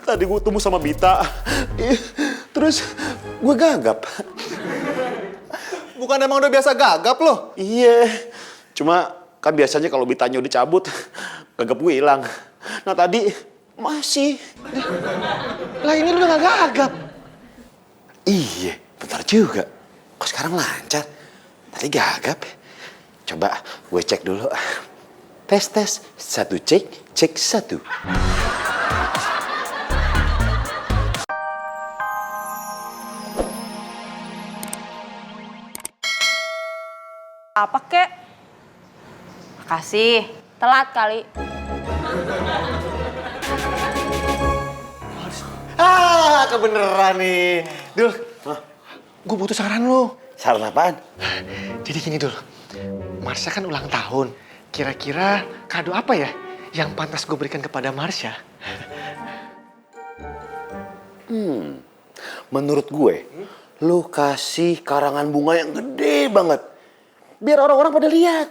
Tadi gue ketemu sama Bita. Terus gue gagap. Bukan emang udah biasa gagap loh? Iya. Cuma kan biasanya kalau Bitanya udah cabut, gagap gue hilang. Nah tadi masih. Lah ini lu udah gak gagap. Iya, bentar juga. Kok sekarang lancar? Tadi gagap. Coba gue cek dulu. Tes. Satu cek satu. Apa kek? Makasih. Telat kali. Kebeneran nih. Dul, gue butuh saran lu. Saran apaan? Jadi gini Dul, Marsha kan ulang tahun. Kira-kira kado apa ya yang pantas gue berikan kepada Marsha? Menurut gue, lu kasih karangan bunga yang gede banget. Biar orang-orang pada lihat.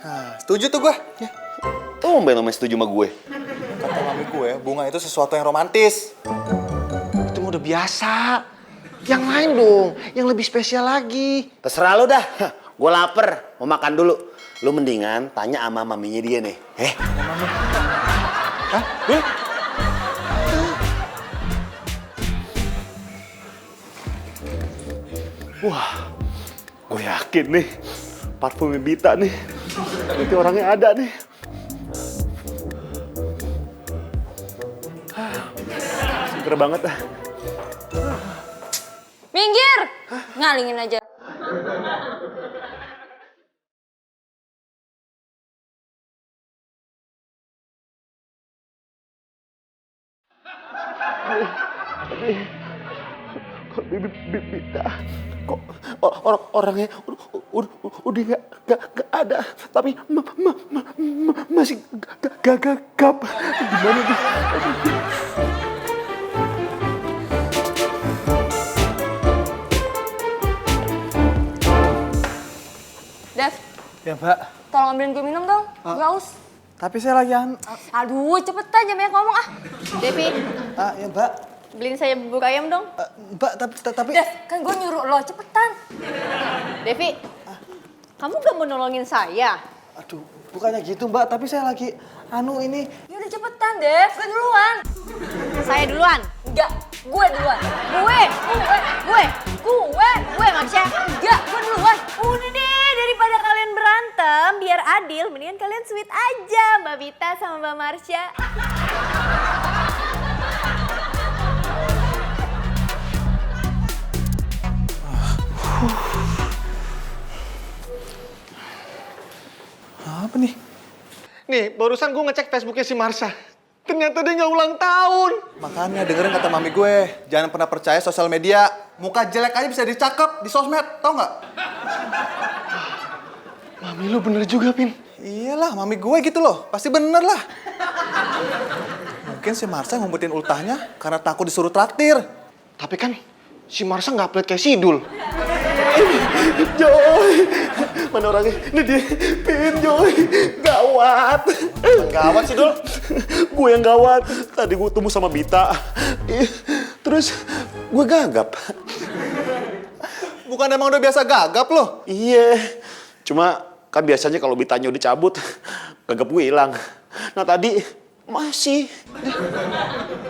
Nah, setuju tuh gue. Ya. Tumben lo setuju sama gue. Kata mami gue, bunga itu sesuatu yang romantis. Itu udah biasa. Yang lain dong, yang lebih spesial lagi. Terserah lu dah. Gue lapar, mau makan dulu. Lu mendingan tanya sama maminya dia nih. Hah? Dul? Wah, gue yakin nih. Parfumnya Bita nih. Nanti orangnya ada nih. Seger banget ah. Minggir! Ngalingin aja. Kok Bita? Kok orangnya udah gak ada. Tapi masih gagap. Gimana nih? Dev, Ya mbak. tolong ambilin gue minum dong. Gue haus. Tapi saya lagi Aduh, cepetan jangan banyak ngomong ah. Devi, ya mbak. beliin saya bubur ayam dong. Mbak, tapi... Dev, kan gue nyuruh lo, cepetan. Devi, kamu gak mau nolongin saya? Aduh, bukannya gitu mbak. Tapi saya lagi, ini... Ya udah cepetan, Dev. Gue duluan. Saya duluan? Enggak, gue duluan. Gue Marsha. Enggak, gue duluan. Udah deh, daripada kalian berantem, biar adil, mendingan kalian sweet aja, Mbak Bita sama Mbak Marsha. Apa nih? Nih, barusan gue ngecek Facebooknya si Marsha. Ternyata dia nggak ulang tahun. Makanya dengerin kata mami gue. Jangan pernah percaya sosial media. Muka jelek aja bisa dicakep di sosmed. Tau nggak? Mami lu bener juga, Pin. Iyalah, mami gue gitu loh. Pasti bener lah. Mungkin si Marsha ngumpetin ultahnya karena takut disuruh traktir. Tapi kan si Marsha nggak pelit kayak Sidul. Joy, mana orangnya? Ini dia, Pin, Joy. Gawat. Gawat sih, Dul. Gue yang gawat. Tadi gue ketemu sama Bita. Terus gue gagap. Bukan emang udah biasa gagap loh? Iya. Cuma kan biasanya kalau Bitanya udah cabut, gagap gue hilang. Nah tadi masih.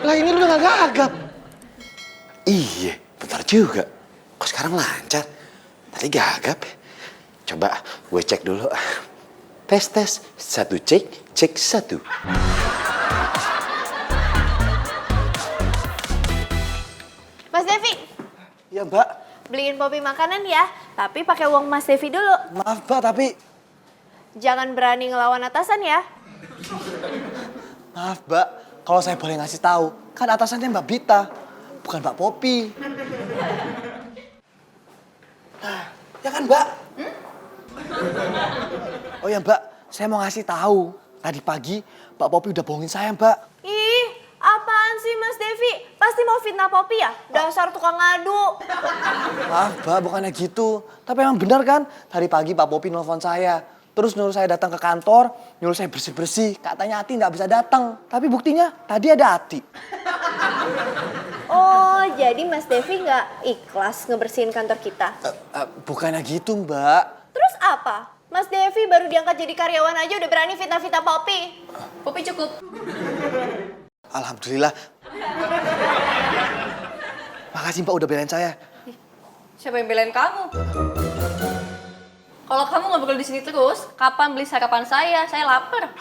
Lah ini lu udah gak gagap. Iya, bentar juga. Kok sekarang lancar? Tadi gagap. Coba gue cek dulu. Tes. Satu cek satu. Mas Devi, Iya mbak. beliin Poppy makanan ya. Tapi pakai uang Mas Devi dulu. Maaf mbak, tapi... Jangan berani ngelawan atasan ya. Maaf mbak, kalau saya boleh ngasih tahu, kan atasannya Mbak Bita, bukan Mbak Poppy. Ya kan mbak? Oh ya mbak, saya mau ngasih tahu. Tadi pagi Mbak Poppy udah bohongin saya mbak. Ih, apaan sih Mas Devi? Pasti mau fitnah Poppy ya? Dasar tukang ngadu. Maaf mbak, bukannya gitu. Tapi emang benar kan? Tadi pagi Mbak Poppy nelfon saya. Terus nyuruh saya datang ke kantor, nyuruh saya bersih-bersih. Katanya Ati nggak bisa datang. Tapi buktinya tadi ada Ati. Oh, jadi Mas Devi nggak ikhlas ngebersihin kantor kita? Bukannya gitu, Mbak. Terus apa? Mas Devi baru diangkat jadi karyawan aja udah berani fitnah-fitnah Poppy. Poppy cukup. Alhamdulillah. Makasih Mbak udah belain saya. Siapa yang belain kamu? Kalau kamu nggak bakal di sini terus, kapan beli sarapan saya? Saya lapar.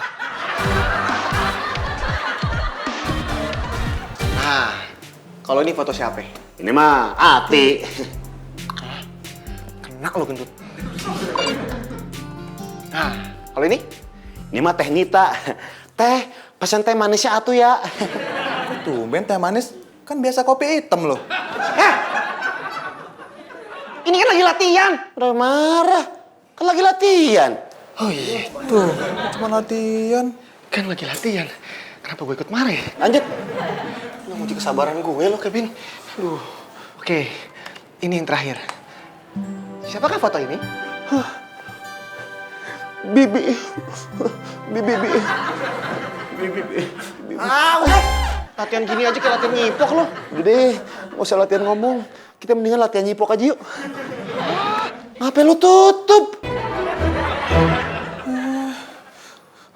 Nah, kalau ini foto siapa? Ini mah Ati. Kena lo gendut. Nah, kalau ini? Ini mah Teh Nita. Teh, pesan teh manisnya atuh ya. Tumben teh manis, kan biasa kopi hitam loh. Ini kan lagi latihan. Udah marah. Kan lagi latihan. Oh iya, Tuh, cuma latihan. kan lagi latihan. Kenapa gue ikut marah ya? Lanjut. Nggak mau kesabaran gue lo, Kevin. Aduh. Oke, ini yang terakhir. Siapakah foto ini? Bibi. Bibi. Ah, udah. Latihan gini aja kayak latihan nyipok lo. Gede, nggak usah latihan ngomong. Kita mendingan latihan nyipok aja yuk. Ngapain lu tutup?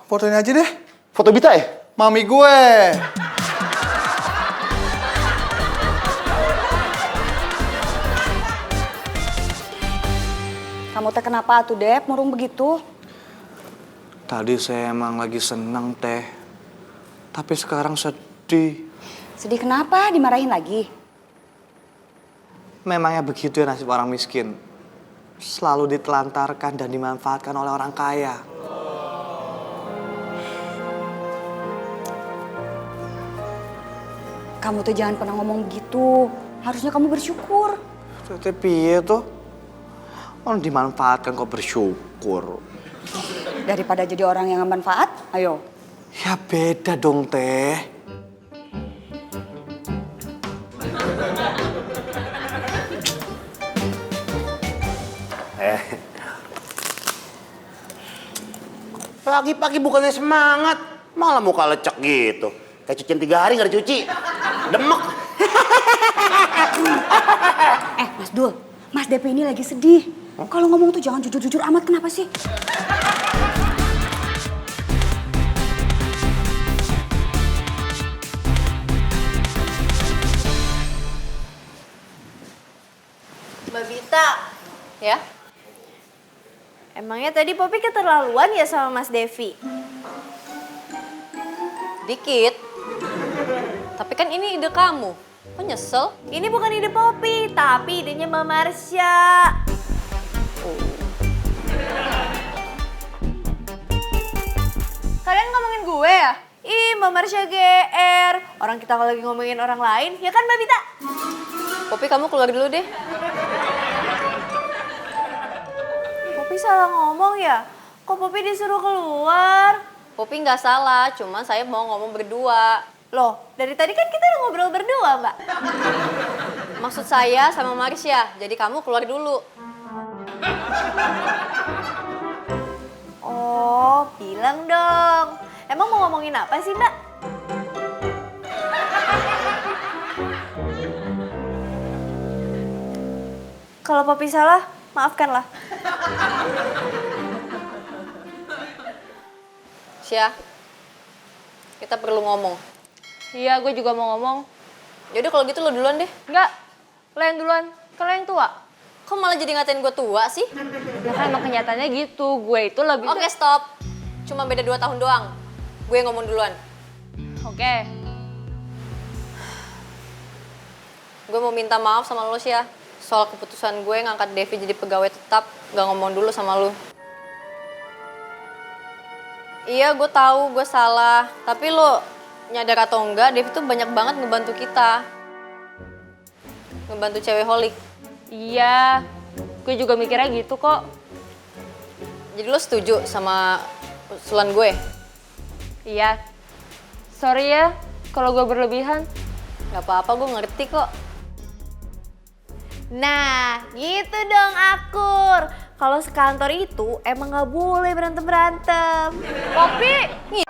Fotoin aja deh. Foto Bita ya? Mami gue. Kamu teh kenapa tuh, Dep? Murung begitu? Tadi saya emang lagi seneng teh. Tapi sekarang sedih. Sedih kenapa? Dimarahin lagi? Memangnya begitu ya nasib orang miskin. Selalu ditelantarkan dan dimanfaatkan oleh orang kaya. Kamu tuh jangan pernah ngomong begitu. Harusnya kamu bersyukur. Tapi piye tuh? Orang dimanfaatkan kok bersyukur. Daripada jadi orang yang nggak manfaat, ayo. Ya beda dong teh. Pagi-pagi bukannya semangat, malah muka lecek gitu. Kayak cucian 3 hari nggak dicuci. Demek. Mas Dul, Mas Depi ini lagi sedih. Kalau ngomong tuh jangan jujur-jujur amat, kenapa sih? Mbak Bita, Ya? emangnya tadi Poppy keterlaluan ya sama Mas Devi? Dikit. Tapi kan ini ide kamu. Kok nyesel? Ini bukan ide Poppy, tapi idenya Mbak Marsha. Kalian ngomongin gue ya? Ih, Mbak Marsha GR. Orang kita kalau lagi ngomongin orang lain, ya kan Mbak Bita? Poppy, kamu keluar dulu deh. Poppy salah ngomong ya? Kok Poppy disuruh keluar? Poppy nggak salah, cuma saya mau ngomong berdua. Loh, dari tadi kan kita udah ngobrol berdua, Mbak. Maksud saya sama Marsha, jadi kamu keluar dulu. Oh, bilang dong. Emang mau ngomongin apa sih, Mbak? Kalau Poppy salah, maafkanlah. Syah, kita perlu ngomong. Iya, gue juga mau ngomong. Yaudah kalau gitu lo duluan deh. Enggak, lo yang duluan. Kan lo yang tua. Kok malah jadi ngatain gue tua sih? Ya kan emang kenyataannya gitu. Gue itu lebih... Oke, stop. Cuma beda 2 tahun doang. Gue yang ngomong duluan. Oke. Gue mau minta maaf sama lo, Syah. Soal keputusan gue ngangkat Devi jadi pegawai tetap, gak ngomong dulu sama lo. Iya, gue tahu gue salah. Tapi lo nyadar atau enggak, Devi tuh banyak banget ngebantu kita. Ngebantu cewek holik. Iya, gue juga mikirnya gitu kok. Jadi lo setuju sama usulan gue? Iya. Sorry ya, kalau gue berlebihan. Gak apa-apa, gue ngerti kok. Nah, gitu dong akur. Kalau sekantor itu emang nggak boleh berantem-berantem. Poppy!